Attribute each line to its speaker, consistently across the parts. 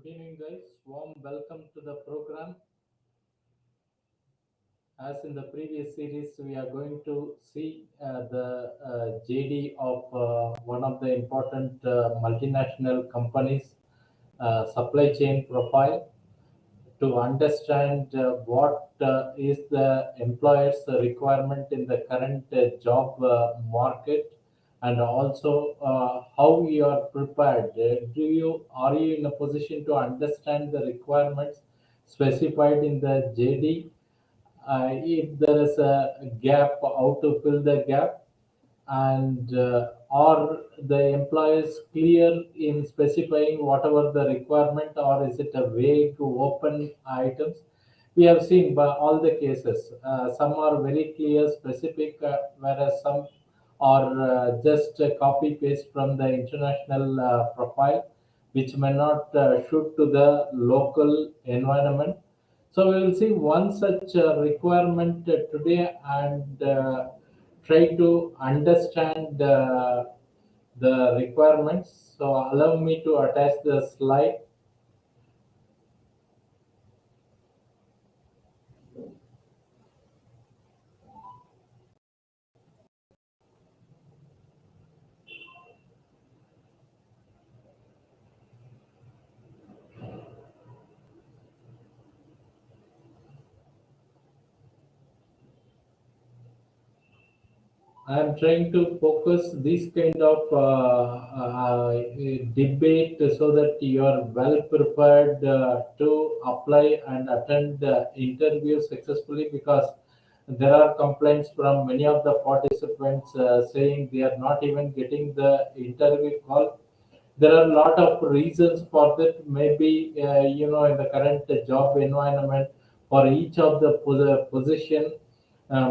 Speaker 1: Good evening, guys. Warm welcome to the program. As in the previous series, we are going to see the JD of one of the important multinational companies' supply chain profile to understand what is the employer's requirement in the current job market, and also how you are prepared. Are you in a position to understand the requirements specified in the JD? If there is a gap, how to fill the gap, and are the employers clear in specifying whatever the requirement, or is it a vague open items? We have seen by all the cases, some are very clear specific, whereas some are just a copy paste from the international profile, which may not shoot to the local environment. So we will see one such requirement today, and try to understand the requirements. So allow me to attach the slide. I am trying to focus this kind of debate so that you are well prepared to apply and attend the interview successfully, because there are complaints from many of the participants saying they are not even getting the interview call. There are a lot of reasons for that. Maybe in the current job environment, for each of the position,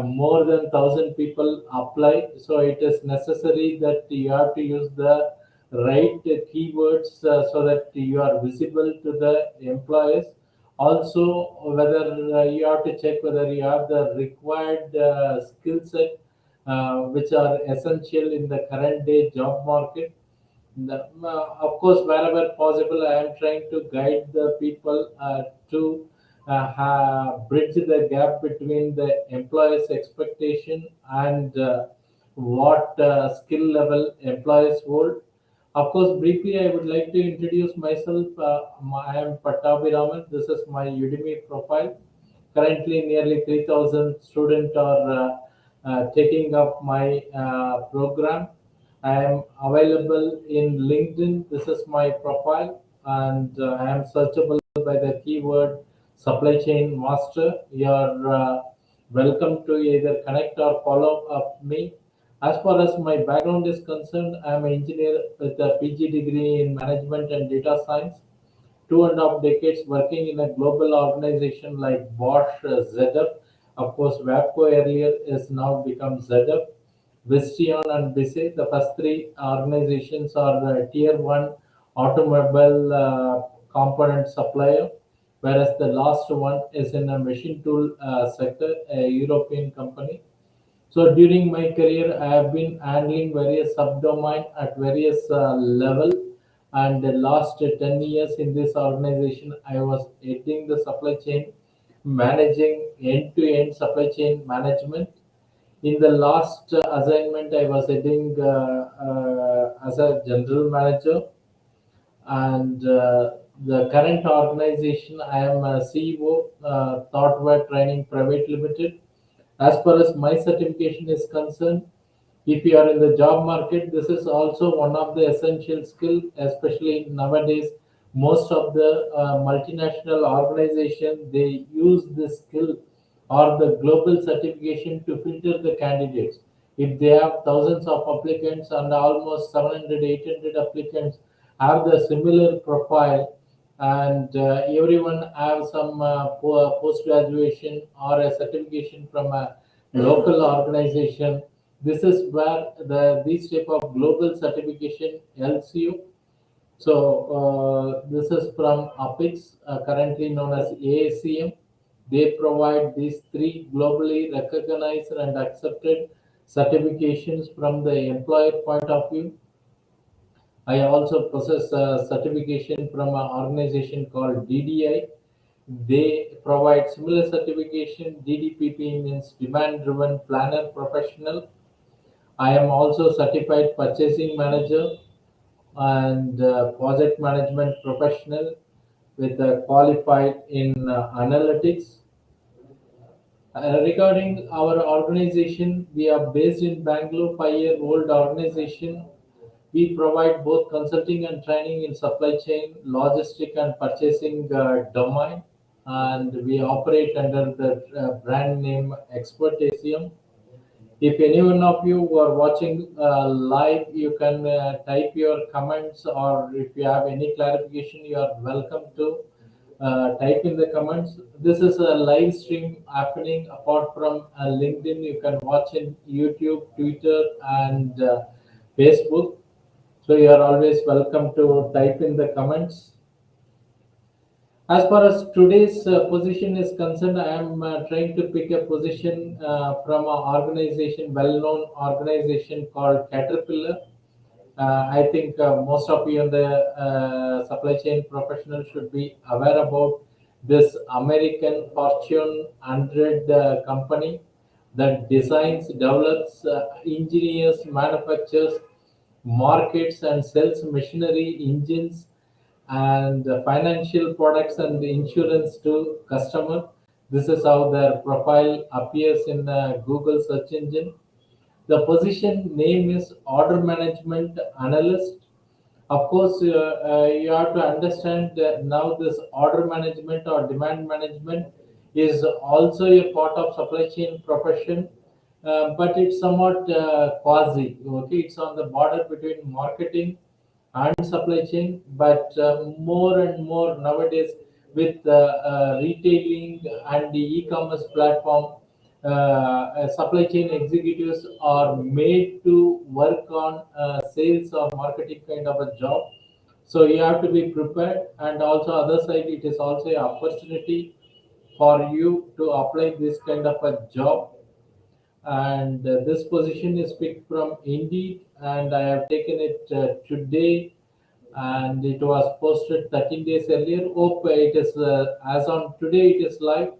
Speaker 1: more than 1,000 people apply, so it is necessary that you have to use the right keywords so that you are visible to the employers. Also, whether you have to check whether you have the required skill set which are essential in the current day job market. Of course, wherever possible, I am trying to guide the people to bridge the gap between the employer's expectation and what skill level employers hold. Of course, briefly, I would like to introduce myself. I am Pattabhi Raman. This is my Udemy profile. Currently, nearly 3,000 students are taking up my program. I am available in LinkedIn. This is my profile, and I am searchable by the keyword supply chain master. You are welcome to either connect or follow up me. As far as my background is concerned, I am an engineer with a PG degree in management and data science, 2.5 decades working in a global organization like Bosch, ZF. Of course, WAPCO earlier is now become ZF. Visteon and Bise, the first three organizations are tier one automobile component supplier, whereas the last one is in a machine tool sector, a European company. So during my career, I have been handling various subdomain at various level, and the last 10 years in this organization, I was heading the supply chain, managing end-to-end supply chain management. In the last assignment, I was heading as a general manager, and the current organization, I am a CEO, Thoughtware Training Private Limited. As far as my certification is concerned, if you are in the job market, this is also one of the essential skill, especially nowadays. Most of the multinational organization, they use this skill or the global certification to filter the candidates. If they have thousands of applicants and almost 700, 800 applicants have the similar profile, and everyone have some post graduation or a certification from a local organization, this is where this type of global certification helps you. So this is from APIX, currently known as AACM. They provide these three globally recognized and accepted certifications from the employer point of view. I also possess a certification from an organization called DDI. They provide similar certification. DDPP means Demand Driven Planner Professional. I am also certified purchasing manager and project management professional with a qualified in analytics. Regarding our organization, we are based in Bangalore, 5-year-old organization. We provide both consulting and training in supply chain, logistic, and purchasing domain, and we operate under the brand name Expertasium. If any one of you who are watching live, you can type your comments, or if you have any clarification, you are welcome to type in the comments. This is a live stream happening apart from LinkedIn. You can watch in YouTube, Twitter, and Facebook. So you are always welcome to type in the comments. As far as today's position is concerned, I am trying to pick a position from an organization, well-known organization called Caterpillar. I think most of you in the supply chain professionals should be aware about this American Fortune 100 company that designs, develops, engineers, manufactures, markets, and sells machinery, engines, and financial products and insurance to customer. This is how their profile appears in Google search engine. The position name is order management analyst. Of course, you have to understand that now this order management or demand management is also a part of supply chain profession, but it's somewhat quasi. Okay, it's on the border between marketing and supply chain, but more and more nowadays with retailing and the e-commerce platform, supply chain executives are made to work on sales or marketing kind of a job. So you have to be prepared, and also other side, it is also an opportunity for you to apply this kind of a job. And this position is picked from Indeed, and I have taken it today, and it was posted 13 days earlier. Hope it is as on today it is live.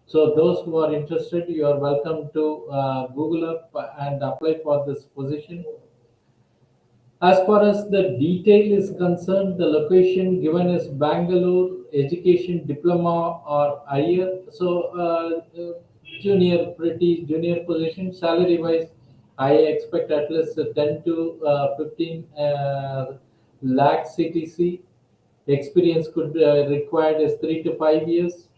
Speaker 1: So those who are interested, you are welcome to Google up and apply for this position. As far as the detail is concerned, the location given is Bangalore, education diploma or higher. So junior, pretty junior position. Salary wise, I expect at least 10 to 15 lakh CTC. Experience could required is 3 to 5 years.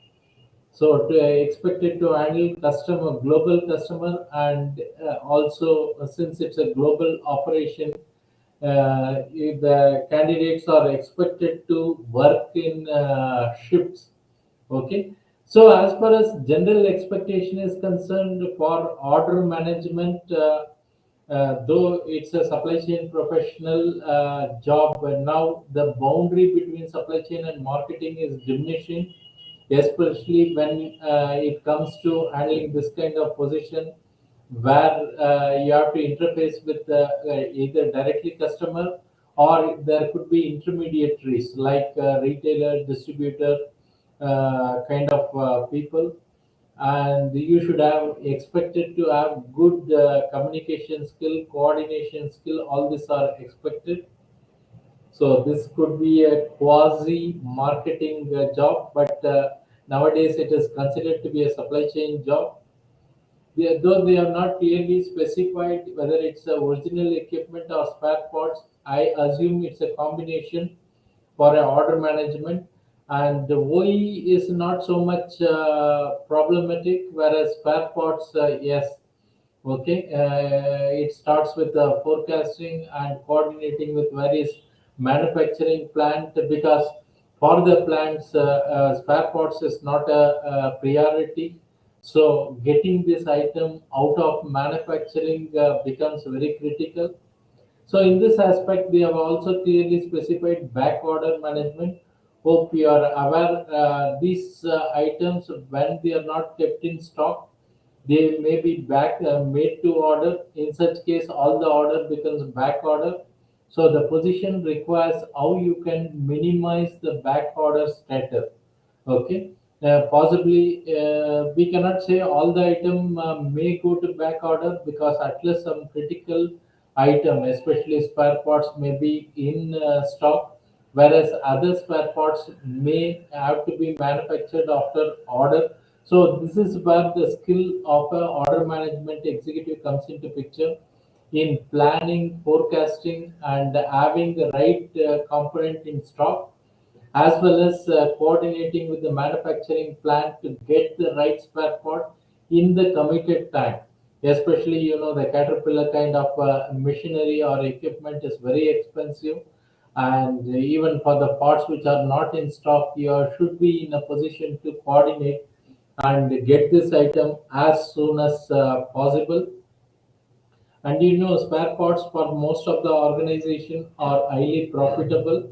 Speaker 1: So expected to handle customer, global customer, and also since it's a global operation, if the candidates are expected to work in shifts. Okay. So as far as general expectation is concerned for order management, though it's a supply chain professional job, but now the boundary between supply chain and marketing is diminishing, especially when it comes to handling this kind of position where you have to interface with either directly customer, or there could be intermediaries like retailer, distributor, kind of people. And you should have expected to have good communication skill, coordination skill. All these are expected. So this could be a quasi marketing job, but nowadays it is considered to be a supply chain job. Though they have not clearly specified whether it's a original equipment or spare parts, I assume it's a combination for a order management. And the OE is not so much problematic, whereas spare parts, yes. Okay, it starts with forecasting and coordinating with various manufacturing plant, because for the plants, spare parts is not a priority. So getting this item out of manufacturing becomes very critical. So in this aspect, we have also clearly specified back order management. Hope you are aware these items, when they are not kept in stock, they may be back made to order. In such case, all the order becomes back order. So the position requires how you can minimize the back order status. Okay. Possibly, we cannot say all the item may go to back order because at least some critical item, especially spare parts, may be in stock, whereas other spare parts may have to be manufactured after order. So this is where the skill of a order management executive comes into picture in planning, forecasting, and having the right component in stock, as well as coordinating with the manufacturing plant to get the right spare part in the committed time. Especially, the Caterpillar kind of machinery or equipment is very expensive, and even for the parts which are not in stock, you should be in a position to coordinate and get this item as soon as possible. And spare parts for most of the organization are highly profitable.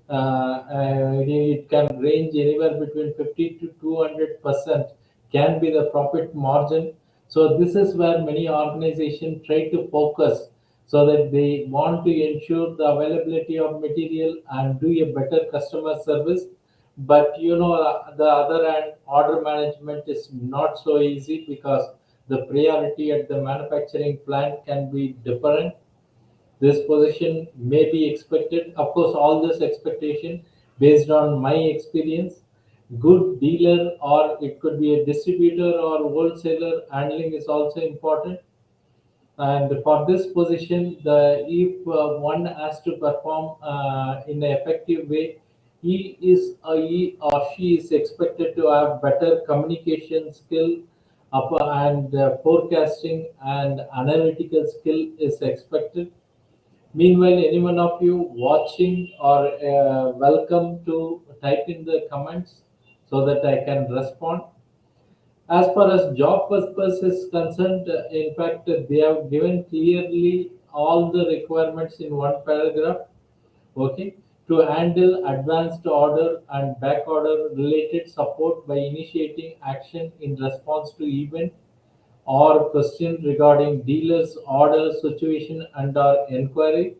Speaker 1: It can range anywhere between 50 to 200% can be the profit margin. So this is where many organizations try to focus, so that they want to ensure the availability of material and do a better customer service. But the other hand, order management is not so easy because the priority at the manufacturing plant can be different. This position may be expected. Of course, all this expectation based on my experience. Good dealer, or it could be a distributor or wholesaler handling is also important. And for this position, the if one has to perform in an effective way, he or she is expected to have better communication skill, and forecasting and analytical skill is expected. Meanwhile, any one of you watching or welcome to type in the comments so that I can respond. As far as job purpose is concerned, in fact, they have given clearly all the requirements in one paragraph. Okay, to handle advanced order and back order related support by initiating action in response to event or question regarding dealers order situation and or inquiry.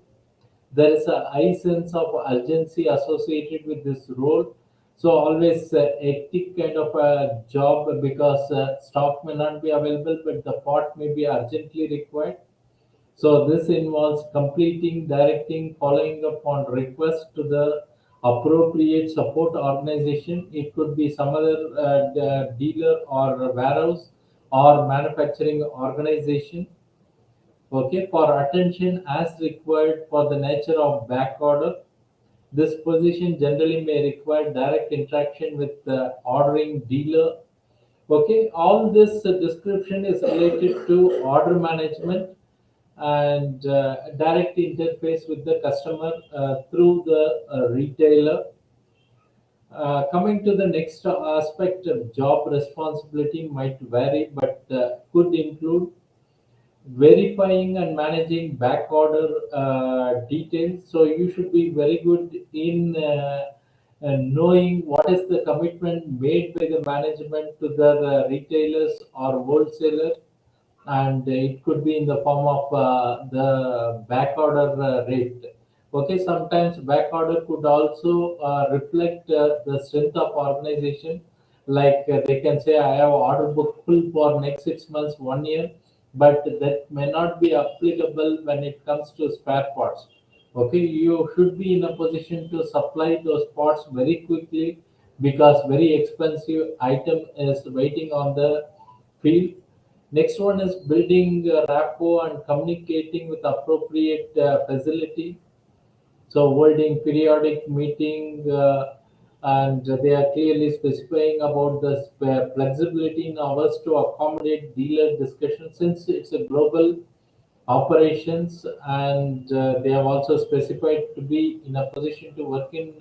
Speaker 1: There is a high sense of urgency associated with this role. So always hectic kind of a job because stock may not be available, but the part may be urgently required. So this involves completing, directing, following up on requests to the appropriate support organization. It could be some other dealer or warehouse or manufacturing organization. Okay, for attention as required for the nature of back order. This position generally may require direct interaction with the ordering dealer. Okay, all this description is related to order management and direct interface with the customer through the retailer. Coming to the next aspect of job responsibility might vary, but could include verifying and managing back order details. So you should be very good in knowing what is the commitment made by the management to the retailers or wholesalers, and it could be in the form of the back order rate. Okay, sometimes back order could also reflect the strength of organization. Like they can say, I have order book full for next 6 months, 1 year, but that may not be applicable when it comes to spare parts. Okay, you should be in a position to supply those parts very quickly because very expensive item is waiting on the field. Next one is building rapport and communicating with appropriate facility. So holding periodic meeting, and they are clearly specifying about the flexibility in hours to accommodate dealer discussion since it's a global operations, and they have also specified to be in a position to work in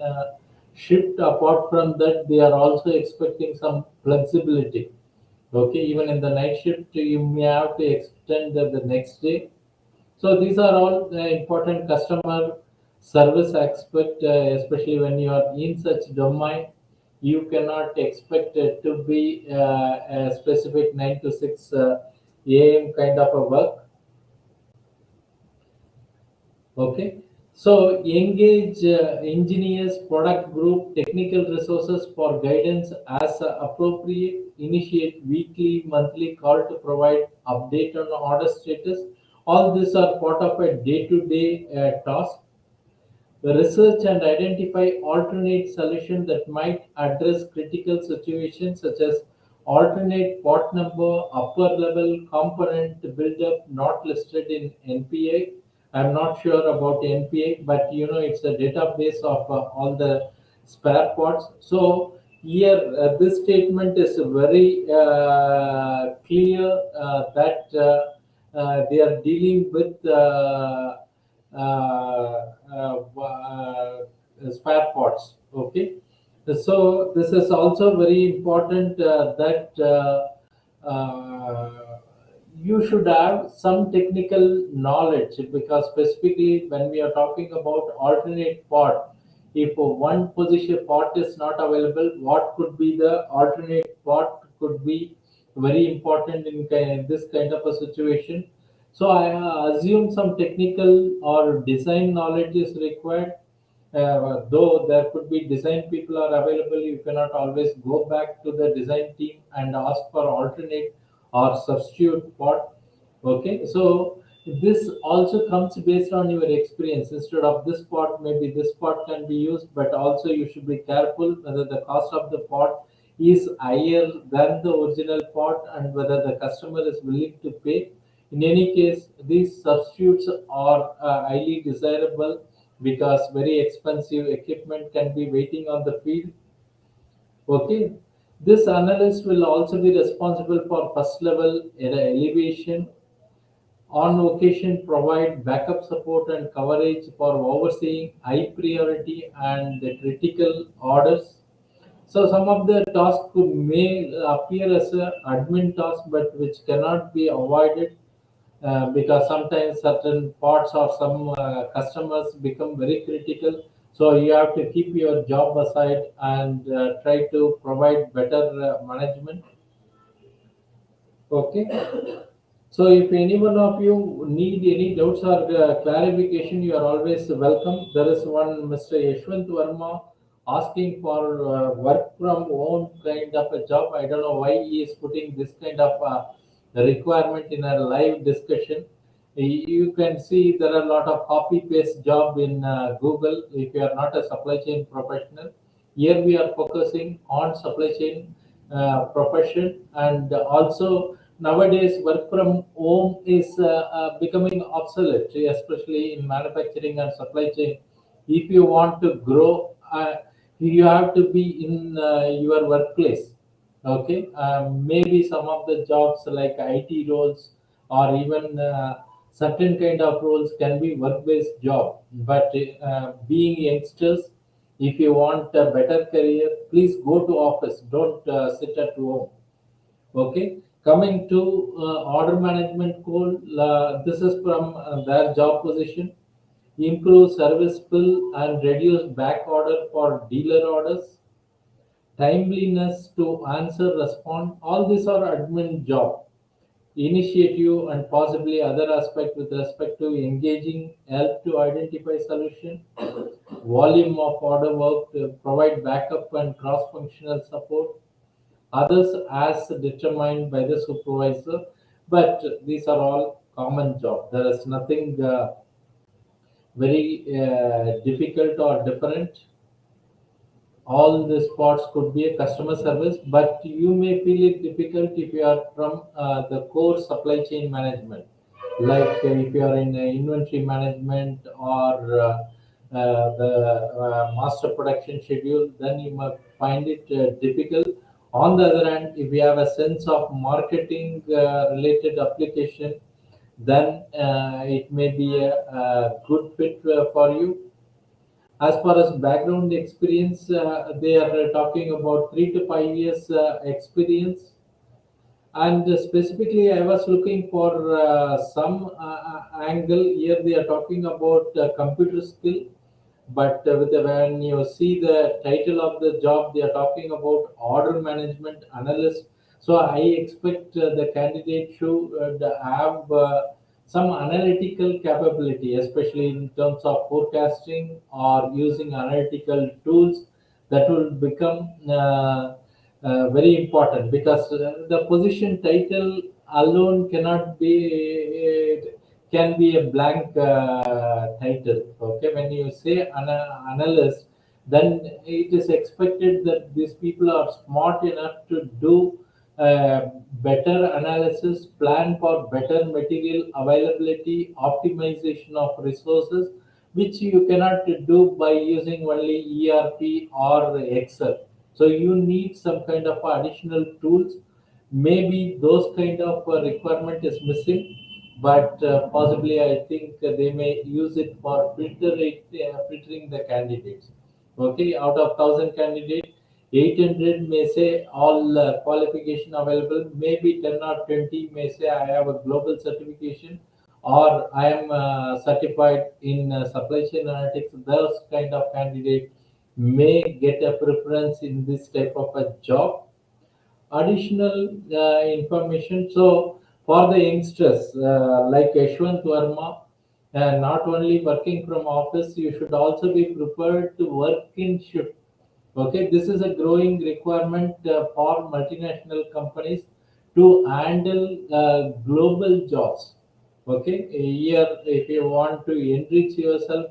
Speaker 1: shift. Apart from that, they are also expecting some flexibility. Okay, even in the night shift, you may have to extend the next day. So these are all the important customer service aspect, especially when you are in such domain. You cannot expect it to be a specific 9 to 6 a.m. kind of a work. Okay. So engage engineers, product group, technical resources for guidance as appropriate. Initiate weekly, monthly call to provide update on order status. All these are part of a day-to-day task. Research and identify alternate solutions that might address critical situations such as alternate part number, upper level component buildup not listed in NPA. I'm not sure about NPA, but it's a database of all the spare parts. So here this statement is very clear that they are dealing with spare parts. Okay, so this is also very important that you should have some technical knowledge, because specifically when we are talking about alternate part, if one position part is not available, what could be the alternate part could be very important in this kind of a situation. So I assume some technical or design knowledge is required. Though there could be design people are available, you cannot always go back to the design team and ask for alternate or substitute part. Okay, so this also comes based on your experience. Instead of this part, maybe this part can be used, but also you should be careful whether the cost of the part is higher than the original part and whether the customer is willing to pay. In any case, these substitutes are highly desirable because very expensive equipment can be waiting on the field. Okay, this analyst will also be responsible for first level elevation, on occasion provide backup support and coverage for overseeing high priority and critical orders. So some of the tasks may appear as a admin task, but which cannot be avoided because sometimes certain parts or some customers become very critical. So you have to keep your job aside and try to provide better management. Okay. So if any one of you need any doubts or clarification, you are always welcome. There is one Mr. Yashwant Verma asking for work from home kind of a job. I don't know why he is putting this kind of requirement in a live discussion. You can see there are a lot of copy paste job in Google if you are not a supply chain professional. Here we are focusing on supply chain profession, and also nowadays work from home is becoming obsolete, especially in manufacturing and supply chain. If you want to grow, you have to be in your workplace. Okay, maybe some of the jobs like IT roles or even certain kind of roles can be work-based job. But being youngsters, if you want a better career, please go to office. Don't sit at home. Okay, coming to order management goal, this is from their job position. Improve service bill and reduce back order for dealer orders. Timeliness to answer, respond. All these are admin job. Initiative and possibly other aspect with respect to engaging help to identify solution. Volume of order work to provide backup and cross-functional support. Others as determined by the supervisor, but these are all common job. There is nothing very difficult or different. All these parts could be a customer service, but you may feel it difficult if you are from the core supply chain management, like if you are in inventory management or the master production schedule, then you might find it difficult. On the other hand, if you have a sense of marketing related application, then it may be a good fit for you. As far as background experience, they are talking about 3 to 5 years experience. And specifically, I was looking for some angle here. They are talking about computer skill, but when you see the title of the job, they are talking about order management analyst. So I expect the candidate should have some analytical capability, especially in terms of forecasting or using analytical tools, that will become very important, because the position title alone cannot be, can be a blank title. Okay, when you say analyst, then it is expected that these people are smart enough to do uh, better analysis, plan for better material availability, optimization of resources, which you cannot do by using only ERP or Excel. So you need some kind of additional tools. Maybe those kind of requirement is missing, but possibly I think they may use it for filtering the candidates. Okay, out of 1,000 candidates, 800 may say all qualification available. Maybe 10 or 20 may say I have a global certification, or I am certified in supply chain analytics. Those kind of candidate may get a preference in this type of a job. Additional information. So for the youngsters like Yashwant Verma, not only working from office, you should also be prepared to work in shift. Okay, this is a growing requirement for multinational companies to handle global jobs. Okay, here if you want to enrich yourself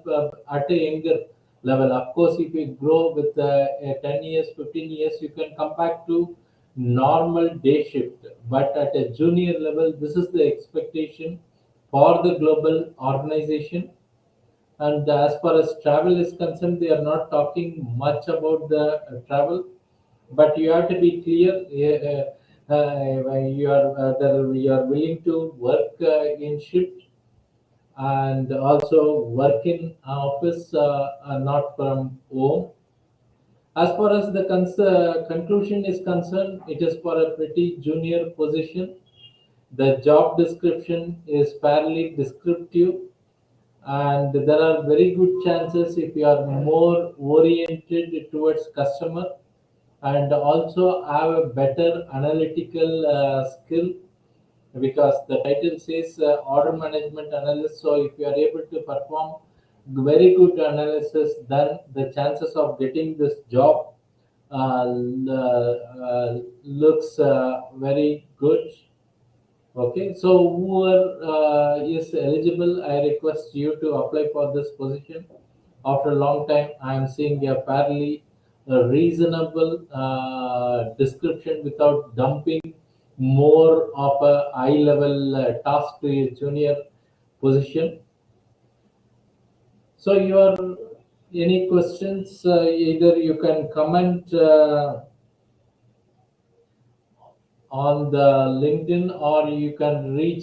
Speaker 1: at a younger level, of course, if you grow with 10 years, 15 years, you can come back to normal day shift. But at a junior level, this is the expectation for the global organization. And as far as travel is concerned, they are not talking much about the travel, but you have to be clear. You are you are willing to work in shift, and also work in office, not from home. As far as the conclusion is concerned, it is for a pretty junior position. The job description is fairly descriptive, and there are very good chances if you are more oriented towards customer, and also have a better analytical skill, because the title says order management analyst. So if you are able to perform very good analysis, then the chances of getting this job looks very good. Okay, so whoever is eligible, I request you to apply for this position. After a long time, I am seeing a fairly reasonable description without dumping more of a high level task to a junior position. So, your any questions? Either you can comment on the LinkedIn, or you can reach